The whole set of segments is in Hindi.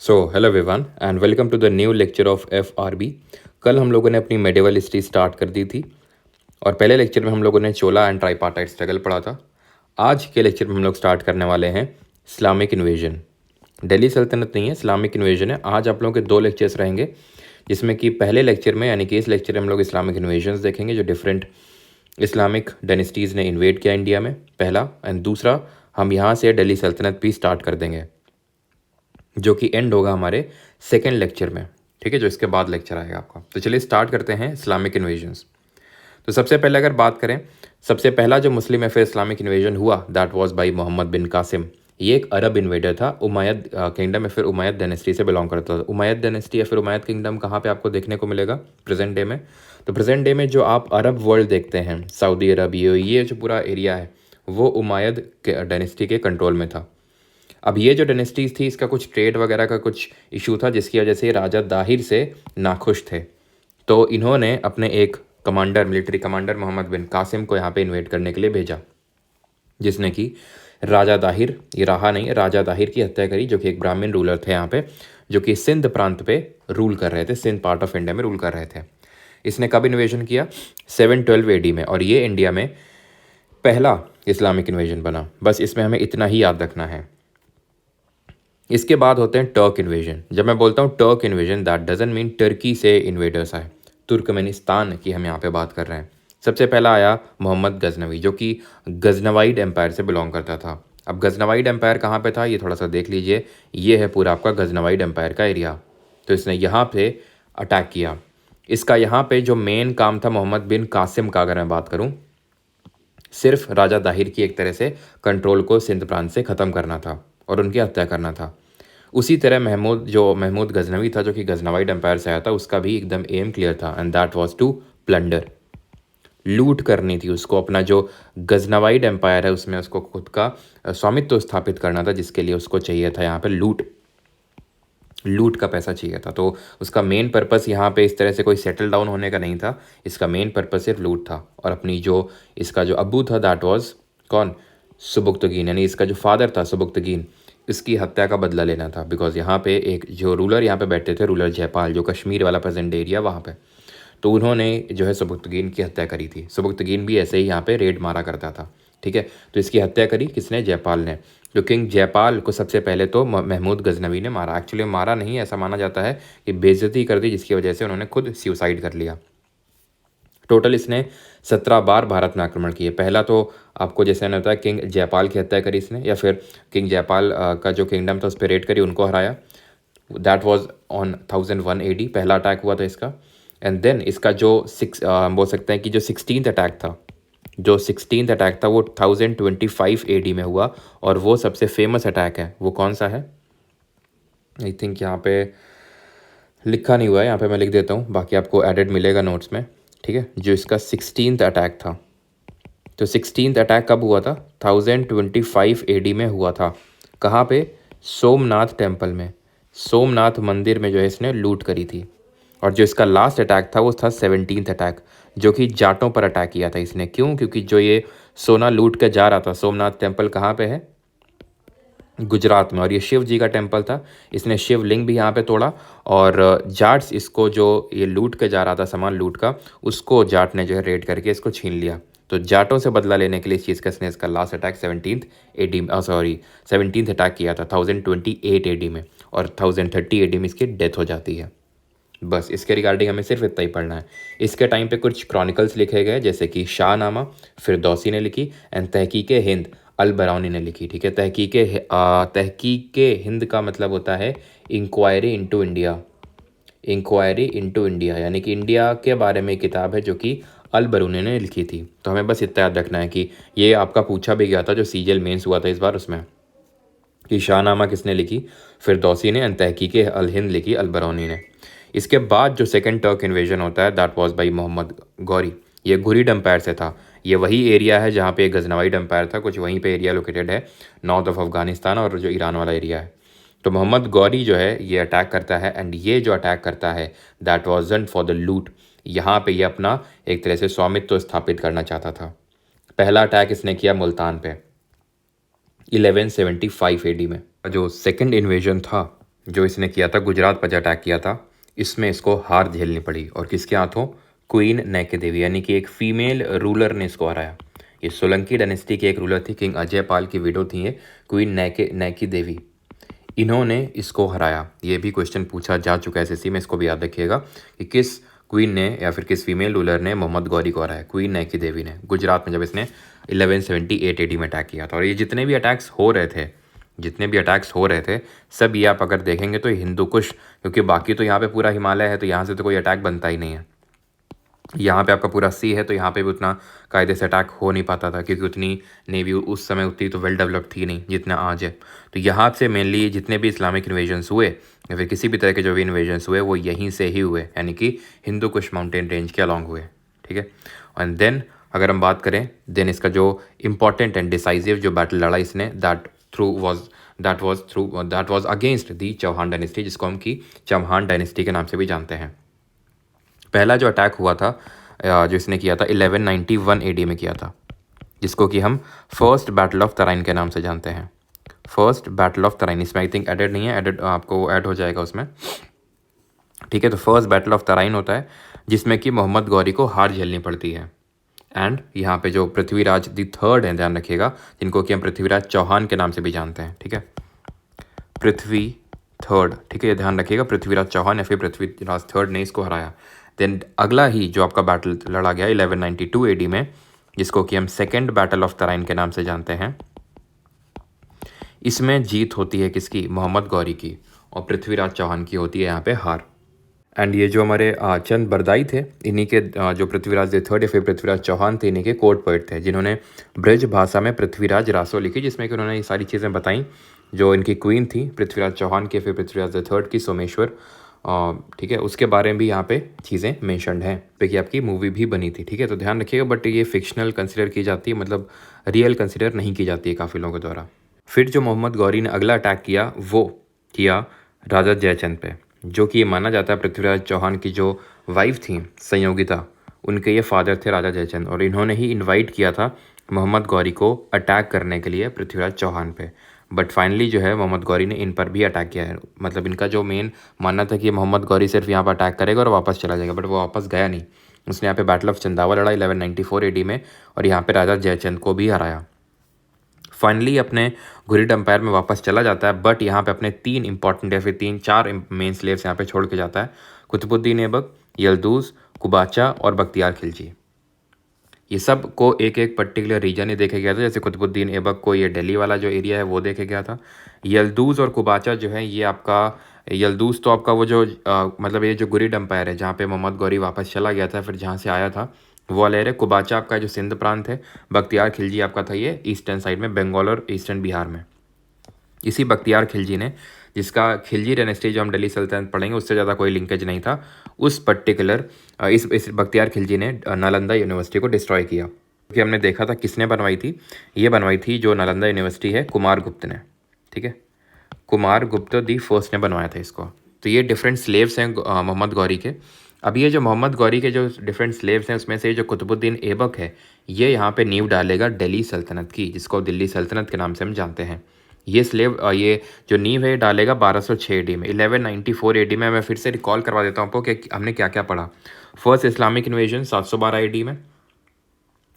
So hello everyone and welcome to the new lecture of FRB। कल हम लोगों ने अपनी मेडिवल हिस्ट्री स्टार्ट कर दी थी और पहले लेक्चर में हम लोगों ने चोला एंड ट्राइपार्टाइट स्ट्रगल पढ़ा था। आज के लेक्चर में हम लोग स्टार्ट करने वाले हैं इस्लामिक इन्वेजन। दिल्ली सल्तनत नहीं है, इस्लामिक इन्वेजन है। आज आप लोगों के दो लेक्चर्स रहेंगे, जिसमें कि पहले लेक्चर में यानी कि इस लेक्चर में हम लोग इस्लामिक इन्वेजन्स देखेंगे जो डिफरेंट इस्लामिक डायनेस्टीज़ ने इन्वेड किया इंडिया में, पहला। एंड दूसरा, हम यहाँ से दिल्ली सल्तनत भी स्टार्ट कर देंगे, जो कि एंड होगा हमारे सेकेंड लेक्चर में। ठीक है, जो इसके बाद लेक्चर आएगा आपका। तो चलिए स्टार्ट करते हैं इस्लामिक इन्वेजन्स। तो सबसे पहले अगर बात करें, सबसे पहला जो मुस्लिम या फिर इस्लामिक इन्वेजन हुआ दैट वाज बाय मोहम्मद बिन कासिम। ये एक अरब इन्वेडर था, उमैयद किंगडम या फिर उमैयद डायनेस्टी से बिलोंग करता था। उमैयद डायनेस्टी या फिर उमैयद किंगडम कहाँ पे आपको देखने को मिलेगा प्रेजेंट डे में? तो प्रेजेंट डे में जो आप अरब वर्ल्ड देखते हैं, सऊदी अरब, ये जो पूरा एरिया है वो उमैयद डायनेस्टी के कंट्रोल में था। अब ये जो डायनेस्टीज़ थी, इसका कुछ ट्रेड वगैरह का कुछ इशू था, जिसकी वजह से राजा दाहिर से नाखुश थे। तो इन्होंने अपने एक कमांडर, मिलिट्री कमांडर मोहम्मद बिन कासिम को यहाँ पे इन्वेट करने के लिए भेजा, जिसने कि राजा दाहिर, ये रहा नहीं, राजा दाहिर की हत्या करी, जो कि एक ब्राह्मण रूलर थे यहाँ पे, जो कि सिंध प्रांत पे रूल कर रहे थे, सिंध पार्ट ऑफ इंडिया में रूल कर रहे थे। इसने कब इन्वेजन किया? 712 AD में, और ये इंडिया में पहला इस्लामिक इन्वेजन बना। बस इसमें हमें इतना ही याद रखना है। इसके बाद होते हैं टर्क इन्वेजन। जब मैं बोलता हूँ Turk invasion, that doesn't mean Turkey से इन्वेडर्स आए, तुर्कमेनिस्तान की हम यहाँ पे बात कर रहे हैं। सबसे पहला आया मोहम्मद गजनवी, जो कि गजनवाइड एम्पायर से बिलोंग करता था। अब गजनवाइड एम्पायर कहाँ पे था, ये थोड़ा सा देख लीजिए। ये है पूरा आपका गजनवाइड एम्पायर का एरिया। तो इसने यहाँ पे अटैक किया। इसका यहाँ पे जो मेन काम था मोहम्मद बिन कासिम का, अगर मैं बात करूँ, सिर्फ राजा दाहिर की एक तरह से कंट्रोल को सिंध प्रांत से ख़त्म करना था और उनकी हत्या करना था। उसी तरह महमूद गजनवी था, जो कि गजनवाइड एम्पायर से आया था, उसका भी एकदम एम क्लियर था, and that was to plunder. लूट करनी थी उसको। अपना जो गजनवाइड एम्पायर है उसमें उसको खुद का स्वामित्व स्थापित करना था, जिसके लिए उसको चाहिए था यहाँ पे लूट का पैसा चाहिए था। तो उसका मेन पर्पस यहाँ पे इस तरह से कोई सेटल डाउन होने का नहीं था। इसका मेन पर्पस सिर्फ लूट था। और अपनी जो इसका जो अब्बू था, दैट वाज कौन? सुबुक्तगीन, यानी इसका जो फादर था सुबुक्तगीन, इसकी हत्या का बदला लेना था। बिकॉज यहाँ पे एक जो रूलर यहाँ पे बैठे थे, रूलर जयपाल, जो कश्मीर वाला प्रेजेंट एरिया वहाँ पे, तो उन्होंने जो है सुबुक्तगीन की हत्या करी थी। सुबुक्तगीन भी ऐसे ही यहाँ पे रेड मारा करता था। ठीक है, तो इसकी हत्या करी किसने? जयपाल ने। जो किंग जयपाल को सबसे पहले तो महमूद गजनवी ने मारा। एक्चुअली मारा नहीं, ऐसा माना जाता है कि बेइज्जती कर दी, जिसकी वजह से उन्होंने खुद सुसाइड कर लिया। टोटल इसने 17 बार भारत में आक्रमण किए। पहला तो आपको जैसे मैंने बताया, किंग जयपाल की हत्या करी इसने, या फिर किंग जयपाल का जो किंगडम था उस पर रेड करी, उनको हराया। दैट वाज ऑन 1001 AD पहला अटैक हुआ था इसका। एंड देन इसका जो बोल सकते हैं कि जो 16th अटैक था, वो 1025 AD में हुआ। और वो सबसे फेमस अटैक है, वो कौन सा है? आई थिंक यहाँ पे लिखा नहीं हुआ है, यहाँ पे मैं लिख देता हूँ, बाकी आपको एडेड मिलेगा नोट्स में। ठीक है, जो इसका 16th अटैक था, तो 16th अटैक कब हुआ था? 1025 AD में हुआ था। कहाँ पे? सोमनाथ टेम्पल में, सोमनाथ मंदिर में जो है इसने लूट करी थी। और जो इसका लास्ट अटैक था वो था 17th अटैक, जो कि जाटों पर अटैक किया था इसने। क्यों? क्योंकि जो ये सोना लूट कर जा रहा था, सोमनाथ टेम्पल कहाँ पे है? गुजरात में। और ये शिव जी का टेम्पल था, इसने शिवलिंग भी यहाँ पे तोड़ा। और जाट्स इसको, जो ये लूट के जा रहा था सामान लूट का, उसको जाट ने जो है रेड करके इसको छीन लिया। तो जाटों से बदला लेने के लिए इस चीज़ का इसने इसका लास्ट अटैक 17th अटैक किया था 1028 AD में, और 1030 AD में इसकी डेथ हो जाती है। बस इसके रिगार्डिंग हमें सिर्फ इतना ही पढ़ना है। इसके टाइम पे कुछ क्रॉनिकल्स लिखे गए, जैसे कि शाहनामा फिरदौसी ने लिखी, एंड तहकीक हिंद अल बरौनी ने लिखी। ठीक है, तहकीक हिंद का मतलब होता है inquiry into India. Inquiry into India यानी कि इंडिया के बारे में किताब है, जो कि अल बरूनी ने लिखी थी। तो हमें बस इतना याद रखना है कि ये आपका पूछा भी गया था, जो CGL मेंस हुआ था इस बार, उसमें कि शाहनामा किसने लिखी? फिरदौसी ने। एंड तहकीक अल हिंद लिखी अल बरौनी ने। इसके बाद जो सेकंड टर्क इन्वेजन होता है, that was by Mohammad Ghori. ये घुरिड एम्पायर से था। ये वही एरिया है जहाँ पे गजनवाइड एम्पायर था, कुछ वहीं पे एरिया लोकेटेड है, नॉर्थ ऑफ अफगानिस्तान और जो ईरान वाला एरिया है। तो मोहम्मद गौरी जो है ये अटैक करता है, एंड ये जो अटैक करता है दैट वाजंट फॉर द लूट। यहाँ पे ये अपना एक तरह से स्वामित्व स्थापित करना चाहता था। पहला अटैक इसने किया मुल्तान पे 1175 AD में। जो सेकंड इन्वेजन था जो इसने किया था, गुजरात पर जो अटैक किया था, इसमें इसको हार झेलनी पड़ी। और किसके हाथों? क्वीन नैके देवी, यानी कि एक फीमेल रूलर ने इसको हराया। ये सोलंकी डायनेस्टी की एक रूलर थी, किंग अजय पाल की विडो थी ये, क्वीन नैकी देवी। इन्होंने इसको हराया। ये भी क्वेश्चन पूछा जा चुका है एसएससी में, इसको भी याद रखिएगा कि किस क्वीन ने या फिर किस फीमेल रूलर ने मोहम्मद गौरी को हराया। क्वीन नैकी देवी ने, गुजरात में, जब इसने 1178 एडी में अटैक किया था। और ये जितने भी अटैक्स हो रहे थे सब ये आप अगर देखेंगे तो हिंदू कुश, क्योंकि बाकी तो यहाँ पे पूरा हिमालय है, तो यहाँ से तो कोई अटैक बनता ही नहीं है। यहाँ पे आपका पूरा सी है, तो यहाँ पे भी उतना कायदे से अटैक हो नहीं पाता था, क्योंकि उतनी नेवी उस समय उतनी तो वेल डेवलप्ड थी नहीं जितना आज है। तो यहाँ से मेनली जितने भी इस्लामिक इन्वेजन्स हुए या फिर किसी भी तरह के जो भी इन्वेजन्स हुए वो यहीं से ही हुए, यानी कि हिंदू कुश माउंटेन रेंज के अलॉन्ग हुए। ठीक है। एंड देन अगर हम बात करें, देन इसका जो इम्पॉर्टेंट एंड डिसाइसिव जो बैटल लड़ा इसने, that was against the Chauhan dynasty, जिसको हम की चौहान डायनेस्टी के नाम से भी जानते हैं। पहला जो अटैक हुआ था जो इसने किया था 1191 एडी में किया था, जिसको कि हम फर्स्ट बैटल ऑफ तराइन के नाम से जानते हैं। फर्स्ट बैटल ऑफ तराइन, इसमें आई थिंक एडेड नहीं है, एडेड आपको ऐड हो जाएगा उसमें। ठीक है। तो फर्स्ट बैटल ऑफ तराइन होता है जिसमें कि मोहम्मद गौरी को हार झेलनी पड़ती है। एंड यहाँ पे जो पृथ्वीराज दी थर्ड हैं, ध्यान रखिएगा, जिनको कि हम पृथ्वीराज चौहान के नाम से भी जानते हैं। ठीक है, पृथ्वी थर्ड। ठीक है, ये ध्यान रखिएगा, पृथ्वीराज चौहान या फिर पृथ्वीराज थर्ड ने इसको हराया। देन अगला ही जो आपका बैटल लड़ा गया 1192 एडी में, जिसको कि हम सेकेंड बैटल ऑफ तराइन के नाम से जानते हैं, इसमें जीत होती है किसकी? मोहम्मद गौरी की, और पृथ्वीराज चौहान की होती है यहाँ पे हार। एंड ये जो हमारे चंद बरदाई थे, इन्हीं के जो पृथ्वीराज द थर्ड या फिर पृथ्वीराज चौहान थे, इन्हीं के कोर्ट पोएट थे, जिन्होंने ब्रज भाषा में पृथ्वीराज रासो लिखी, जिसमें कि उन्होंने ये सारी चीज़ें बताई। जो इनकी क्वीन थी पृथ्वीराज चौहान के, फिर पृथ्वीराज द थर्ड की, सोमेश्वर, ठीक है, उसके बारे में भी यहाँ पे चीज़ें मेंशनड हैं, पे कि आपकी मूवी भी बनी थी। ठीक है, तो ध्यान रखिएगा, बट ये फिक्शनल कंसिडर की जाती है, मतलब रियल कंसिडर नहीं की जाती है काफ़ी लोगों द्वारा। फिर जो मोहम्मद गौरी ने अगला अटैक किया वो किया राजा जयचंद पे, जो कि ये माना जाता है पृथ्वीराज चौहान की जो वाइफ थी संयोगिता, उनके ये फादर थे राजा जयचंद, और इन्होंने ही इनवाइट किया था मोहम्मद गौरी को अटैक करने के लिए पृथ्वीराज चौहान पे। बट फाइनली जो है मोहम्मद गौरी ने इन पर भी अटैक किया है। मतलब इनका जो मेन मानना था कि मोहम्मद गौरी सिर्फ यहाँ पर अटैक करेगा और वापस चला जाएगा, बट वो वापस गया नहीं। उसने यहाँ पे बैटल ऑफ चंदावा लड़ा 1194 एडी में, और यहाँ पे राजा जयचंद को भी हराया। फाइनली अपने घुरिड एम्पायर में वापस चला जाता है, बट यहाँ पे अपने 3 इंपॉर्टेंट या फिर 3-4 मेन स्लेव्स यहाँ पे छोड़ के जाता है, कुतुबुद्दीन ऐबक, यल्दूज, कुबाचा और बख्तियार खिलजी। ये सब को एक एक पर्टिकुलर रीजन ही देखे गया था। जैसे कुतुबुद्दीन ऐबक को ये दिल्ली वाला जो एरिया है वो देखे गया था। यल्दूज और कुबाचा जो है ये आपका, यल्दूज तो आपका वो जो मतलब ये जो घुरिड एम्पायर है जहाँ पे मोहम्मद गौरी वापस चला गया था, फिर जहाँ से आया था वो वाला एरिया। कुबाचा आपका जो सिंध प्रांत है, बख्तियार खिलजी आपका था ये ईस्टर्न साइड में, बंगाल और ईस्टर्न बिहार में। इसी बख्तियार खिलजी ने, जिसका खिलजी डायनेस्टी जो हम दिल्ली सल्तनत पढ़ेंगे उससे ज़्यादा कोई लिंकेज नहीं था, उस पर्टिकुलर इस बख्तियार खिलजी ने नालंदा यूनिवर्सिटी को डिस्ट्रॉय किया। क्योंकि हमने देखा था किसने बनवाई थी, ये बनवाई थी जो नालंदा यूनिवर्सिटी है कुमार गुप्त ने। ठीक है, कुमार गुप्त दी फर्स्ट ने बनवाया था इसको। तो ये डिफरेंट स्लेव्स हैं मोहम्मद गौरी के। अब ये जो मोहम्मद गौरी के जो डिफरेंट स्लेव्स हैं उसमें से जो कुतुबुद्दीन ऐबक है, ये यहाँ पे नींव डालेगा दिल्ली सल्तनत की, जिसको दिल्ली सल्तनत के नाम से हम जानते हैं। ये ये जो नींव है डालेगा 1206 एडी में। 1194 एडी में मैं फिर से रिकॉल करवा देता हूँ आपको कि हमने क्या क्या पढ़ा। फर्स्ट इस्लामिक इन्वेजन 712 एडी में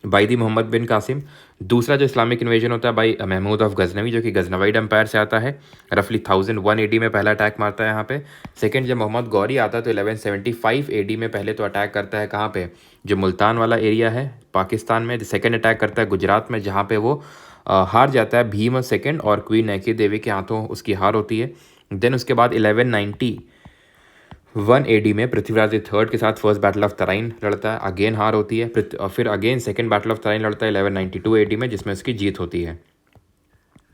बाई दी मोहम्मद बिन कासिम। दूसरा जो इस्लामिक इन्वेजन होता है बाई महमूद ऑफ गजनवी, जो कि गजनवाइड एम्पायर से आता है, रफली 1001 एडी में पहला अटैक मारता है यहाँ पे। सेकंड जब मोहम्मद गौरी आता है तो 1175 एडी में पहले तो अटैक करता है कहाँ पे, जो मुल्तान वाला एरिया है पाकिस्तान में। सेकंड अटैक करता है गुजरात में, जहाँ पे वो हार जाता है भीम सेकंड और क्वीन नैकी देवी के हाथों उसकी हार होती है। देन उसके बाद 1191 एडी में पृथ्वीराज थर्ड के साथ फर्स्ट बैटल ऑफ तराइन लड़ता है, अगेन हार होती है। फिर again second battle of Tarain लड़ता है 1192 एडी में, जिसमें उसकी जीत होती है।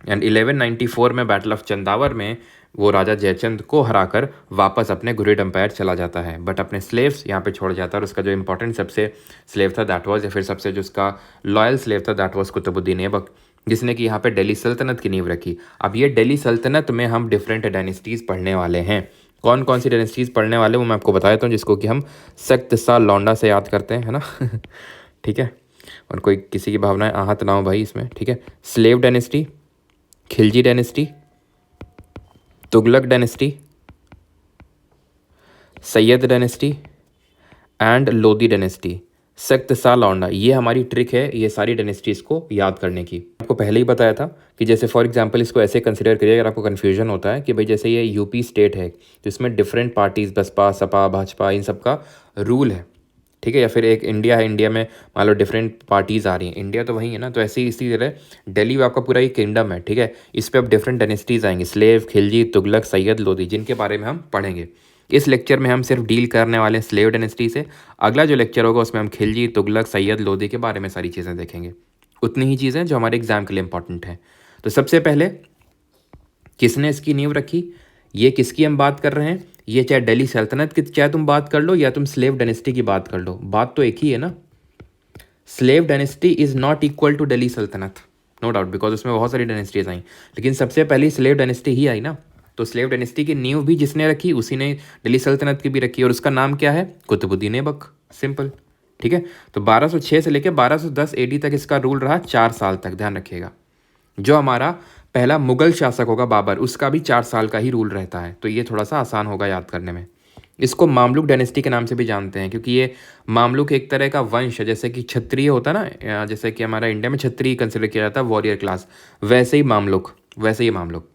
एंड 1194 में बैटल ऑफ चंदावर में वो राजा जयचंद को हराकर वापस अपने घुरिड एम्पायर चला जाता है, बट अपने स्लेव्स यहाँ पे छोड़ जाता है। और उसका जो इंपॉर्टेंट सबसे स्लेव था दैट वाज, या फिर सबसे जो उसका लॉयल स्लेव था दैट वाज कुतुबुद्दीन ऐबक, जिसने कि यहाँ पे दिल्ली सल्तनत की नींव रखी। अब ये दिल्ली सल्तनत में हम डिफरेंट डायनेस्टीज़ पढ़ने वाले हैं। कौन कौन सी डायनेस्टीज़ पढ़ने वाले वो मैं आपको बता देता हूँ, जिसको कि हम सख्त सा लौंडा से याद करते हैं, है ना ठीक है, और कोई किसी की भावनाएं आहत ना हो भाई इसमें। ठीक है, slave dynasty, Khilji dynasty, Tughlaq dynasty, Syed dynasty and Lodi dynasty. सख्त सा लौंडा, ये हमारी ट्रिक है ये सारी डायनेस्टीज़ को याद करने की। आपको पहले ही बताया था कि जैसे फॉर एग्जांपल इसको ऐसे कंसिडर करिए अगर आपको कन्फ्यूजन होता है कि भाई जैसे ये यूपी स्टेट है तो इसमें डिफरेंट पार्टीज़ बसपा सपा भाजपा इन सब का रूल है, ठीक है। या फिर एक इंडिया है, इंडिया में मान लो डिफरेंट पार्टीज़ आ रही हैं, इंडिया तो वही है ना। तो ऐसे ही इसी तरह दिल्ली में आपका पूरा ये किंगडम है, ठीक है। इस पर अब डिफरेंट डायनेस्टीज़ आएंगी, स्लेव, खिलजी, तुगलक, सैयद, लोधी, जिनके बारे में हम पढ़ेंगे। इस लेक्चर में हम सिर्फ डील करने वाले हैं स्लेव डायनेस्टी से। अगला जो लेक्चर होगा उसमें हम खिलजी, तुगलक, सैयद, लोधी के बारे में सारी चीज़ें देखेंगे, उतनी ही चीज़ें जो हमारे एग्जाम के लिए इंपॉर्टेंट हैं। तो सबसे पहले किसने इसकी नींव रखी, ये किसकी हम बात कर रहे हैं, ये चाहे दिल्ली सल्तनत की चाहे तुम बात कर लो या तुम स्लेव डायनेस्टी की बात कर लो, बात तो एक ही है ना। Slave dynasty is not equal to Delhi saltanat, no doubt, because उसमें बहुत सारी डायनेस्टीज आई, लेकिन सबसे पहले स्लेव डायनेस्टी ही आई ना। तो स्लेव डायनेस्टी की नींव भी जिसने रखी उसी ने दिल्ली सल्तनत की भी रखी, और उसका नाम क्या है, कुतुबुद्दीन ऐबक, सिंपल, ठीक है। तो 1206 से लेकर 1210 AD तक इसका रूल रहा, 4 साल तक, ध्यान रखिएगा। जो हमारा पहला मुगल शासक होगा बाबर, उसका भी 4 साल का ही रूल रहता है, तो ये थोड़ा सा आसान होगा याद करने में। इसको मामलुक डायनेस्टी के नाम से भी जानते हैं, क्योंकि ये मामलुक एक तरह का वंश है, जैसे कि क्षत्रिय होता ना, जैसे कि हमारा इंडिया में क्षत्रिय कंसिडर किया जाता है, वॉरियर क्लास, वैसे ही मामलुक।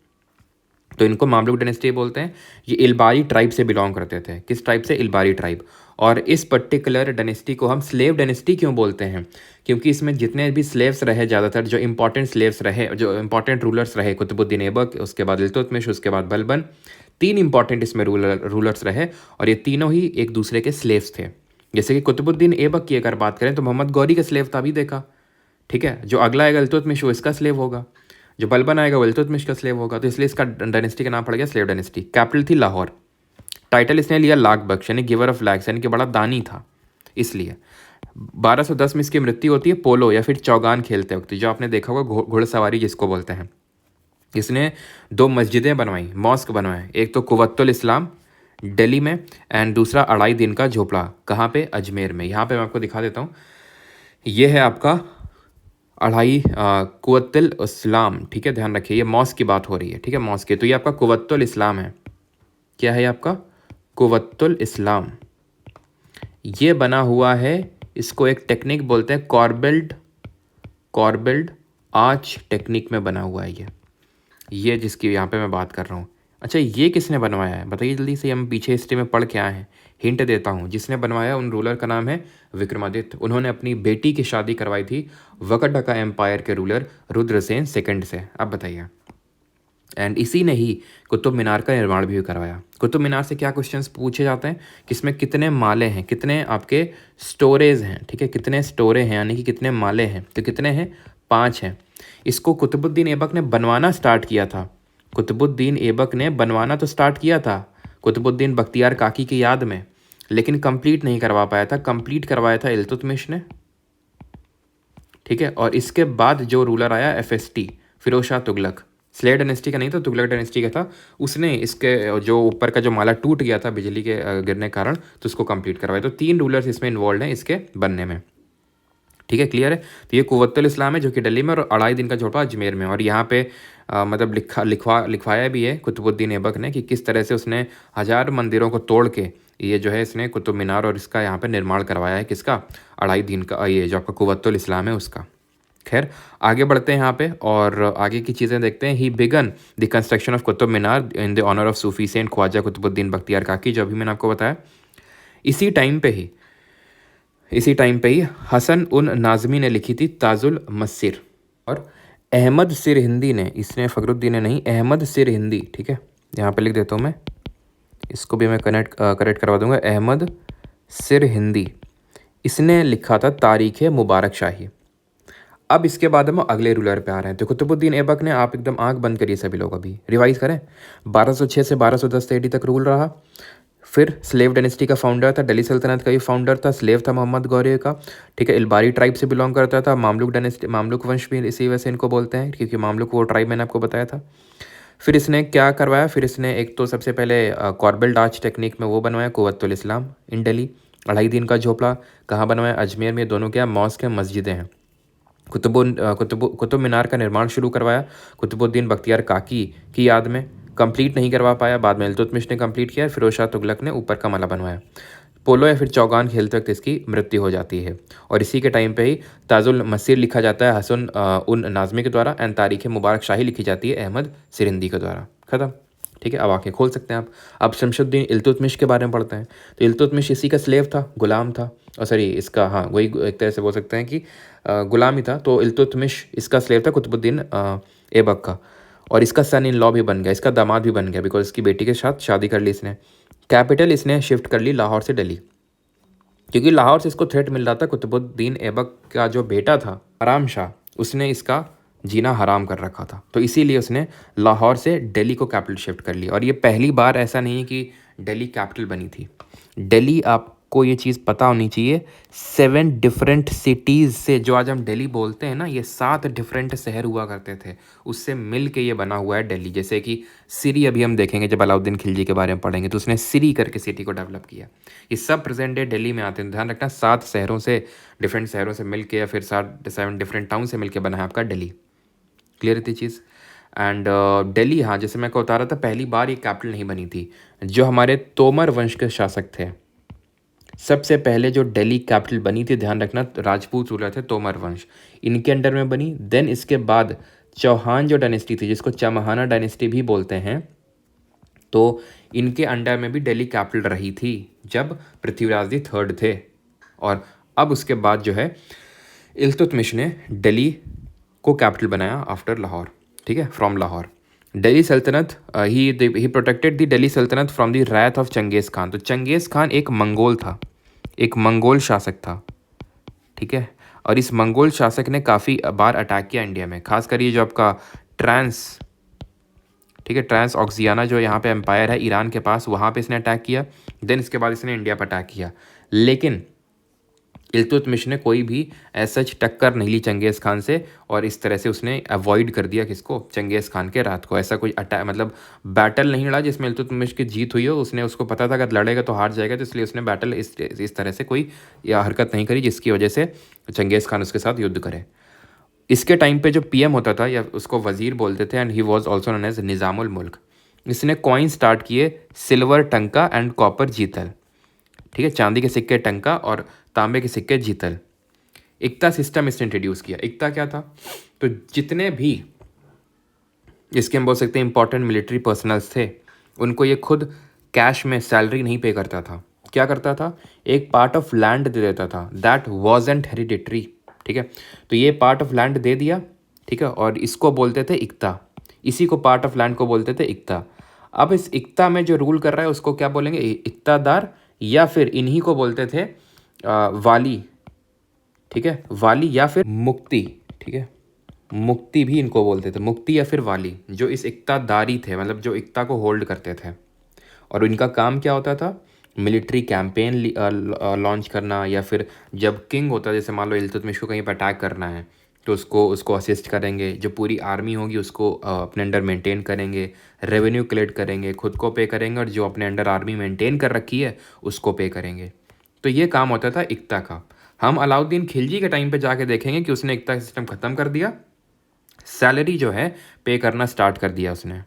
तो इनको मामलुक डायनेस्टी बोलते हैं। ये इलबारी ट्राइब से बिलोंग करते थे, किस ट्राइब से, इलबारी ट्राइब। और इस पर्टिकुलर डायनेस्टी को हम स्लेव डायनेस्टी क्यों बोलते हैं, क्योंकि इसमें जितने भी स्लेव्स रहे, ज़्यादातर जो इंपॉर्टेंट स्लेव्स रहे, जो इंपॉर्टेंट रूलर्स रहे, कुतुबुद्दीन ऐबक, उसके बाद इल्तुतमिश, उसके बाद बलबन, 3 इंपॉर्टेंट इसमें रूलर्स रहे, और ये तीनों ही एक दूसरे के स्लेव्स थे। जैसे कि कुतुबुद्दीन ऐबक की अगर बात करें तो मोहम्मद गौरी का स्लेव था, अभी देखा, ठीक है। जो अगला आएगा इल्तुतमिश, वो इसका स्लेव होगा, जो बलबन आएगा वो इल्तुतमिश का स्लेव होगा। तो इसलिए इसका डायनेस्टी का नाम पड़ गया स्लेव डायनेस्टी। कैपिटल थी लाहौर, टाइटल इसने लिया लाख बख्श, यानी गिवर ऑफ लैक्स, यानी कि बड़ा दानी था, इसलिए 1210 में इसकी मृत्यु होती है पोलो या फिर चौगान खेलते वक्त, जो आपने देखा होगा घुड़सवारी जिसको बोलते हैं। इसने 2 मस्जिदें बनवाई, मॉस्क बनवाए, एक तो कुव्वतुल इस्लाम दिल्ली में एंड दूसरा अढ़ाई दिन का झोपड़ा, कहाँ पे, अजमेर में। यहाँ पे मैं आपको दिखा देता हूँ, ये है आपका कुव्वतुल इस्लाम, ठीक है, ध्यान रखिए, ये मॉस्क की बात हो रही है, ठीक है, मॉस्क की। तो ये आपका कुव्वतुल इस्लाम है, क्या है आपका, कुव्वतुल इस्लाम। ये बना हुआ है, इसको एक टेक्निक बोलते हैं, कॉर्बेल्ड आर्च टेक्निक में बना हुआ है ये जिसकी यहाँ पे मैं बात कर रहा हूँ। अच्छा, ये किसने बनवाया है बताइए जल्दी से, हम पीछे हिस्ट्री में पढ़ के आए हैं, हिंट देता हूँ। जिसने बनवाया उन रूलर का नाम है विक्रमादित्य। उन्होंने अपनी बेटी की शादी करवाई थी वकटका एम्पायर के रूलर रुद्रसेन सेकंड से। अब बताइए, एंड इसी ने ही कुतुब मीनार का निर्माण भी करवाया। कुतुब मीनार से क्या क्वेश्चंस पूछे जाते हैं कि इसमें कितने माले हैं, कितने आपके स्टोरेज हैं, ठीक है, कितने स्टोरे हैं, यानी कि कितने माले हैं, तो कितने हैं, 5 हैं। इसको कुतुबुद्दीन ऐबक ने बनवाना स्टार्ट किया था, कुतुबुद्दीन ऐबक ने बनवाना तो स्टार्ट किया था कुतुबुद्दीन बख्तियार काकी की याद में, लेकिन कंप्लीट नहीं करवा पाया था, कंप्लीट करवाया था इल्तुतमिश ने, ठीक है। और इसके बाद जो रूलर आया FST, Firoz Shah Tughlaq, slave dynasty का नहीं था, तुगलक डायनेस्टी का था, उसने इसके जो ऊपर का जो माला टूट गया था बिजली के गिरने के कारण, तो उसको कंप्लीट करवाया। तो 3 रूलर्स इसमें इन्वॉल्व हैं इसके बनने में, ठीक है, क्लियर है। तो ये कुव्वतुल इस्लाम है जो कि दिल्ली में, और अढ़ाई दिन का झोपड़ा अजमेर में। और यहाँ पे मतलब लिखवाया भी है कुतुबुद्दीन ऐबक ने कि किस तरह से उसने 1000 मंदिरों को तोड़ के ये जो है इसने कुतुब मीनार और इसका यहाँ पे निर्माण करवाया है, किसका, अढ़ाई दिन का, ये जो आपका कुव्वतुल इस्लाम है उसका। खैर आगे बढ़ते हैं यहाँ पे और आगे की चीज़ें देखते हैं। He began the construction of Qutub Minar in the honour of Sufi saint Khwaja Qutbuddin Bakhtiyar Kaki, जो अभी मैंने आपको बताया। इसी टाइम पे ही हसन उन नाज़मी ने लिखी थी ताजुल मस्सिर, और अहमद सिर हिंदी ने, इसने फ़खरुद्दीन ने नहीं, अहमद सिर हिंदी, ठीक है, यहाँ पे लिख देता हूँ मैं, इसको भी मैं करेक्ट करवा दूंगा, अहमद सिर हिंदी, इसने लिखा था तारीख़ मुबारक शाही। अब इसके बाद हम अगले रूलर पे आ रहे हैं। तो कुतुबुद्दीन ऐबक ने, आप एकदम आंख बंद करिए सभी लोग, अभी रिवाइज करें, 1206 से 1210 AD तक रूल रहा। फिर स्लेव डायनेस्टी का फाउंडर था, दिल्ली सल्तनत का भी फाउंडर था, स्लेव था मोहम्मद गौरी का, ठीक है, इलबारी ट्राइब से बिलोंग करता था। मामलुक डायनेस्टी, मामलुक वंश भी इसी वजह से इनको बोलते हैं, क्योंकि मामलुक वो ट्राइब मैंने आपको बताया था। फिर इसने क्या करवाया, फिर इसने एक तो सबसे पहले कॉर्बेल्ड आर्च टेक्निक में वो बनवाया कुव्वतुल इस्लाम इन दिल्ली, अढ़ाई दिन का झोपड़ा कहाँ बनवाया, अजमेर में। दोनों क्या मॉस्क है, मस्जिदें हैं। कुतुब मीनार का निर्माण शुरू करवाया कुतुबुद्दीन बख्तियार काकी की याद में, कंप्लीट नहीं करवा पाया। बाद में इल्तुतमिश ने कंप्लीट किया, फिरोज शाह तुगलक ने ऊपर का मला बनवाया। पोलो या फिर चौगान खेलते वक्त इसकी मृत्यु हो जाती है। और इसी के टाइम पे ही ताजुल मसीर लिखा जाता है हसन उन नाज़मी के द्वारा, एंड तारीख़ मुबारक शाही लिखी जाती है अहमद सिरिंदी के द्वारा। ख़त्म। ठीक है, अब आंखें खोल सकते हैं आप। अब शमशुद्दीन इल्तुतमिश के बारे में पढ़ते हैं। तो इल्तुतमिश इसी का स्लेव था, गुलाम था, और सॉरी इसका, हाँ वही एक तरह से बोल सकते हैं कि गुलाम ही था। तो इल्तुतमिश इसका स्लेव था कुतुबुद्दीन ऐबक का, और इसका सन इन लॉ भी बन गया, इसका दामाद भी बन गया, बिकॉज इसकी बेटी के साथ शादी कर ली इसने। कैपिटल इसने शिफ्ट कर ली लाहौर से दिल्ली, क्योंकि लाहौर से इसको थ्रेट मिल रहा था। कुतुबुद्दीन ऐबक का जो बेटा था आराम शाह, उसने इसका जीना हराम कर रखा था, तो इसीलिए उसने लाहौर से दिल्ली को कैपिटल शिफ्ट कर लिया। और ये पहली बार ऐसा नहीं है कि दिल्ली कैपिटल बनी थी। दिल्ली, आपको ये चीज़ पता होनी चाहिए, 7 डिफरेंट सिटीज़ से, जो आज हम दिल्ली बोलते हैं ना, ये 7 डिफरेंट शहर हुआ करते थे, उससे मिल के ये बना हुआ है दिल्ली। जैसे कि सिरी, अभी हम देखेंगे जब अलाउद्दीन खिलजी के बारे में पढ़ेंगे, तो उसने सिरी करके सिटी को डेवलप किया। ये सब प्रेजेंट डे दिल्ली में आते हैं। ध्यान रखना, 7 शहरों से, डिफरेंट शहरों से मिल के, या फिर 7 डिफरेंट टाउन से मिल के बना है आपका दिल्ली। क्लियर थी चीज़। एंड दिल्ली, हाँ जैसे मैं को बता रहा था, पहली बार ये कैपिटल नहीं बनी थी। जो हमारे तोमर वंश के शासक थे, सबसे पहले जो दिल्ली कैपिटल बनी थी, ध्यान रखना, राजपूत रूलर थे तोमर वंश, इनके अंडर में बनी। देन इसके बाद चौहान जो डायनेस्टी थी, जिसको चमहाना डायनेस्टी भी बोलते हैं, तो इनके अंडर में भी दिल्ली कैपिटल रही थी जब पृथ्वीराज दी थर्ड थे। और अब उसके बाद जो है इल्तुतमिश ने दिल्ली को कैपिटल बनाया आफ्टर लाहौर। ठीक है, फ्रॉम लाहौर। दिल्ली सल्तनत, ही प्रोटेक्टेड द दिल्ली सल्तनत from the wrath of Genghis Khan. तो चंगेज़ खान एक मंगोल था, एक मंगोल शासक था। ठीक है, और इस मंगोल शासक ने काफ़ी बार अटैक किया इंडिया में, खासकर ये जो आपका ठीक है, ट्रांस ऑक्सियाना जो यहाँ पे एम्पायर है ईरान के पास, वहाँ पे इसने अटैक किया। देन इसके बाद इसने इंडिया पर अटैक किया, लेकिन इल्तुतमिश ने कोई भी ऐसा टक्कर नहीं ली चंगेज़ खान से, और इस तरह से उसने अवॉइड कर दिया किसको, चंगेज़ खान के रात को। ऐसा कोई अटैक, मतलब बैटल नहीं लड़ा जिसमें इल्तुतमिश की जीत हुई हो। उसने, उसको पता था अगर लड़ेगा तो हार जाएगा, तो इसलिए उसने बैटल इस तरह से कोई या हरकत नहीं करी जिसकी वजह से चंगेज़ खान उसके साथ युद्ध करे। इसके टाइम पे जो पीएम होता था, या उसको वज़ीर बोलते थे, and he was also known as Nizamul Mulk. इसने कॉइन स्टार्ट किए, silver tanka and copper jital. ठीक है, चांदी के सिक्के टंका और तांबे के सिक्के जीतल। इक्ता सिस्टम इसने इंट्रोड्यूस किया। इक्ता क्या था, तो जितने भी इसके हम बोल सकते हैं इंपॉर्टेंट मिलिट्री पर्सनल्स थे, उनको ये खुद कैश में सैलरी नहीं पे करता था। क्या करता था, एक पार्ट ऑफ लैंड दे देता था, दैट वॉजंट हेरिडिटरी। ठीक है, तो ये पार्ट ऑफ लैंड दे दिया। ठीक है, और इसको बोलते थे इक्ता, इसी को पार्ट ऑफ लैंड को बोलते थे इक्ता। अब इस इक्ता में जो रूल कर रहा है उसको क्या बोलेंगे, इक्तादार, या फिर इन्हीं को बोलते थे वाली। ठीक है, वाली या फिर मुक्ति। ठीक है, मुक्ति भी इनको बोलते थे, मुक्ति या फिर वाली, जो इस इक्तादारी थे, मतलब जो इक्ता को होल्ड करते थे। और इनका काम क्या होता था, मिलिट्री कैंपेन लॉन्च करना, या फिर जब किंग होता है, जैसे मान लो इल्तुतमिश को कहीं पर अटैक करना है, तो उसको असिस्ट करेंगे। जो पूरी आर्मी होगी उसको अपने अंडर मेंटेन करेंगे, रेवेन्यू कलेक्ट करेंगे, खुद को पे करेंगे, और जो अपने अंडर आर्मी मेंटेन कर रखी है उसको पे करेंगे। तो ये काम होता था इक्ता का। हम अलाउद्दीन खिलजी के टाइम पे जाके देखेंगे कि उसने इक्ता सिस्टम ख़त्म कर दिया, सैलरी जो है पे करना स्टार्ट कर दिया उसने।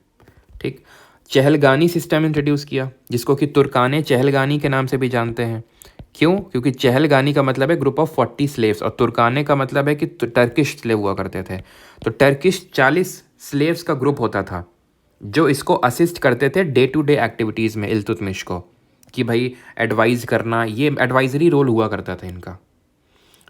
ठीक, चहलगानी सिस्टम इंट्रोड्यूस किया, जिसको कि तुर्काने चहलगानी के नाम से भी जानते हैं। क्यों, क्योंकि चहलगानी का मतलब है ग्रुप ऑफ 40 स्लेव्स, और तुर्काने का मतलब है कि टर्किश स्लेव हुआ करते थे। तो टर्किश 40 स्लेव्स का ग्रुप होता था, जो इसको असिस्ट करते थे डे टू डे एक्टिविटीज़ में इल्तुतमिश को, कि भाई एडवाइज़ करना, ये एडवाइजरी रोल हुआ करता था इनका।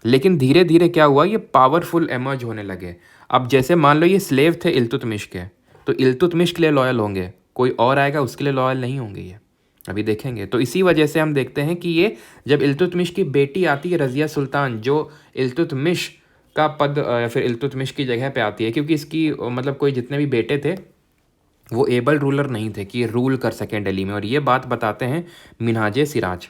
लेकिन धीरे धीरे क्या हुआ, ये पावरफुल एमर्ज होने लगे। अब जैसे मान लो ये स्लेव थे इल्तुतमिश के, तो इल्तुतमिश के लिए लॉयल होंगे, कोई और आएगा उसके लिए लॉयल नहीं होंगे, ये अभी देखेंगे। तो इसी वजह से हम देखते हैं कि ये जब इल्तुतमिश की बेटी आती है रज़िया सुल्तान, जो इल्तुतमिश का पद या फिर इल्तुतमिश की जगह पे आती है, क्योंकि इसकी मतलब कोई जितने भी बेटे थे वो एबल रूलर नहीं थे कि ये रूल कर सकें दिल्ली में। और ये बात बताते हैं मिनहाज सिराज,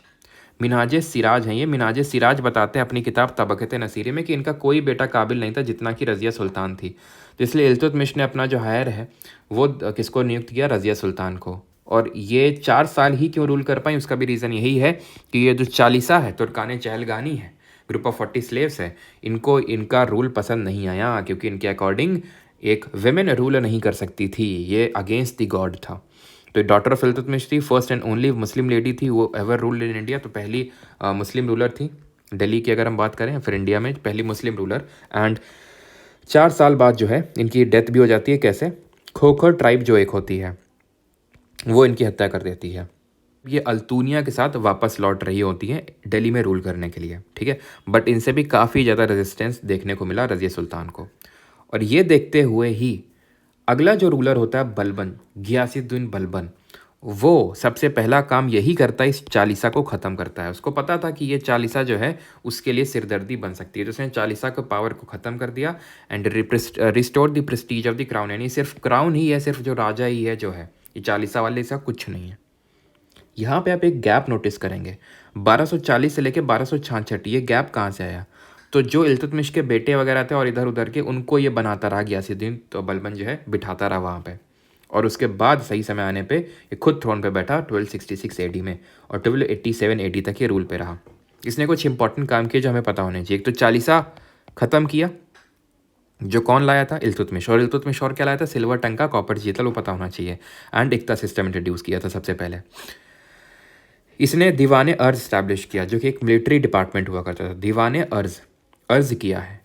मिनहाज सिराज हैं ये, मिनहाज सिराज बताते हैं अपनी किताब तबक़त नसीरी में कि इनका कोई बेटा काबिल नहीं था जितना कि रज़िया सुल्तान थी। तो इसलिए इल्तुतमिश ने अपना जो हायर है वो किसको नियुक्त किया, रज़िया सुल्तान को। और ये 4 साल ही क्यों रूल कर पाई, उसका भी रीज़न यही है कि ये जो चालीसा है, तुर्काने चहलगानी है, ग्रुप ऑफ 40 स्लेव्स है, इनको इनका रूल पसंद नहीं आया, क्योंकि इनके अकॉर्डिंग एक वेमेन रूल नहीं कर सकती थी, ये अगेंस्ट द गॉड था। तो डॉटर ऑफ इल्तुतमिश थी, first and only Muslim lady थी वो एवर रूल्ड इन इंडिया, तो पहली मुस्लिम रूलर थी दिल्ली की अगर हम बात करें, फिर इंडिया में पहली मुस्लिम रूलर। एंड 4 साल बाद जो है इनकी डेथ भी हो जाती है। कैसे? खोखर ट्राइब जो एक होती है वो इनकी हत्या कर देती है। ये अल्तूनिया के साथ वापस लौट रही होती हैं दिल्ली में रूल करने के लिए, ठीक है। बट इनसे भी काफ़ी ज़्यादा रेजिस्टेंस देखने को मिला रज़िया सुल्तान को। और ये देखते हुए ही अगला जो रूलर होता है बलबन, गियासुद्दीन बलबन, वो सबसे पहला काम यही करता है, इस चालीसा को ख़त्म करता है। उसको पता था कि ये चालीसा जो है उसके लिए सिरदर्दी बन सकती है, तो उसने चालीसा के पावर को ख़त्म कर दिया and restore the prestige of the crown. यानी सिर्फ क्राउन ही है, सिर्फ जो राजा ही है जो है, ये चालीसा वाले इसका कुछ नहीं है। यहाँ पे आप एक गैप नोटिस करेंगे 1240 से लेके 1266, ये गैप कहाँ से आया? तो जो इल्तुतमिश के बेटे वगैरह थे और इधर उधर के, उनको ये बनाता रहा गियासुद्दीन, तो बलबन जो है बिठाता रहा वहाँ पे। और उसके बाद सही समय आने पे ये खुद थ्रोन पे बैठा 1266 एडी में, और 1287 एडी तक ये रूल पे रहा। इसने कुछ इंपॉर्टेंट काम किए जो हमें पता होने चाहिए। एक तो चालीसा ख़त्म किया, जो कौन लाया था? इल्तुतमिश। और इल्तुतमिश और क्या लाया था? सिल्वर टंका, कॉपर जीतल, वो पता होना चाहिए। एंड इक्ता सिस्टम इंट्रोड्यूस किया था सबसे पहले। इसने दीवाने अर्ज इस्टेब्लिश किया, जो कि एक मिलिट्री डिपार्टमेंट हुआ करता था। दीवाने अर्ज किया है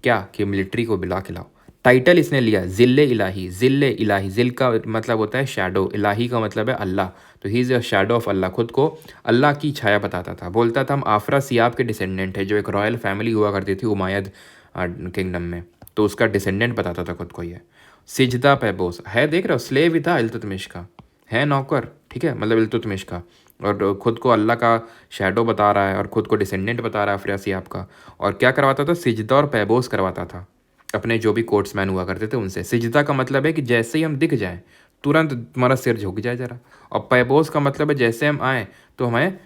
क्या? कि मिलिट्री को बिला खिलाओ। टाइटल इसने लिया ज़िल्ले इलाही। ज़िल्ले इलाही, ज़िल का मतलब होता है शैडो, इलाही का मतलब है अल्लाह, तो he is a shadow of Allah. खुद को अल्लाह की छाया बताता था। बोलता था हम आफरा सियाब के डिसेंडेंट है, जो एक रॉयल फैमिली हुआ करती थी उमायद किंगडम में, तो उसका डिसेंडेंट बताता था खुद को ये। सिजदा पैबोस है, देख रहे हो, स्लेव ही था इल्तुतमिश का, है नौकर, ठीक है, मतलब इल्तुतमिश का, और खुद को अल्लाह का शैडो बता रहा है और खुद को डिसेंडेंट बता रहा है अफरा सियाब का। और क्या करवाता था? सिजदा और पैबोस करवाता था अपने जो भी कोर्ट्समैन हुआ करते थे उनसे। सिजदा का मतलब है कि जैसे ही हम दिख जाएं तुरंत तुम्हारा सिर झुक जाए ज़रा, और पैबोस का मतलब है जैसे हम आए तो हमें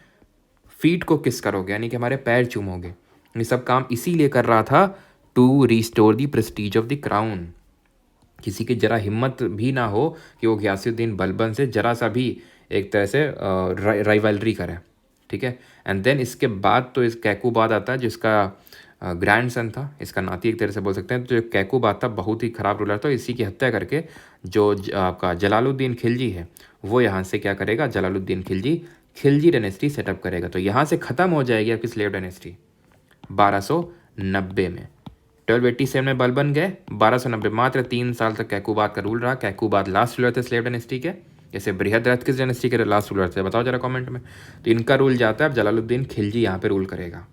फीट को किस करोगे, यानी कि हमारे पैर चूमोगे। ये सब काम इसीलिए कर रहा था, to restore the prestige of the crown. किसी की जरा हिम्मत भी ना हो कि वो गियासुद्दीन बलबन से जरा सा भी एक तरह से राइवलरी करे, ठीक है। एंड देन इसके बाद तो इस कैकूबाद आता है, जिसका ग्रैंड सन था, इसका नाती एक तरह से बोल सकते हैं। तो जो कैकूबाद था बहुत ही ख़राब रूलर था, इसी की हत्या करके जो आपका जलालुद्दीन खिलजी है वो यहाँ से क्या करेगा? जलालुद्दीन खिलजी डायनेस्टी सेटअप करेगा। तो यहाँ से ख़त्म हो जाएगी आपकी स्लेव डायनेस्टी 1290 में। 1287 में बलबन गए, 1290 मात्र 3 साल तक कैकूबाद का रूल रहा। कैकूबाद लास्ट रूलर थे स्लेव डायनेस्टी के। जैसे बृहद्रथ किस डायनेस्टी के लास्ट रूलर थे, बताओ जरा कमेंट में। तो इनका रूल जाता है, अब जलालुद्दीन खिलजी यहाँ पे रूल करेगा।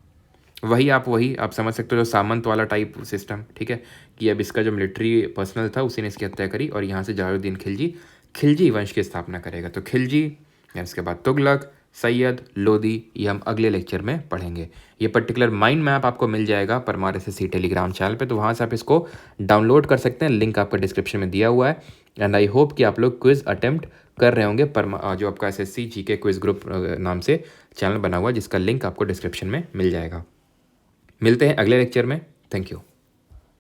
वही आप समझ सकते हो, जो सामंत वाला टाइप सिस्टम, ठीक है, कि अब इसका जो मिलिट्री पर्सनल था उसी ने इसकी हत्या करी, और यहाँ से जलालुद्दीन खिलजी वंश की स्थापना करेगा। तो खिलजी, या इसके बाद तुगलक, सैयद, लोदी, ये हम अगले लेक्चर में पढ़ेंगे। ये पर्टिकुलर माइंड मैप आपको मिल जाएगा परमार SSC टेलीग्राम चैनल पे, तो वहाँ से आप इसको डाउनलोड कर सकते हैं, लिंक आपका डिस्क्रिप्शन में दिया हुआ है। एंड आई होप कि आप लोग क्विज़ अटेम्प्ट कर रहे होंगे। जो आपका SSC GK क्विज़ ग्रुप नाम से चैनल बना हुआ है, जिसका लिंक आपको डिस्क्रिप्शन में मिल जाएगा। मिलते हैं अगले लेक्चर में। Thank you.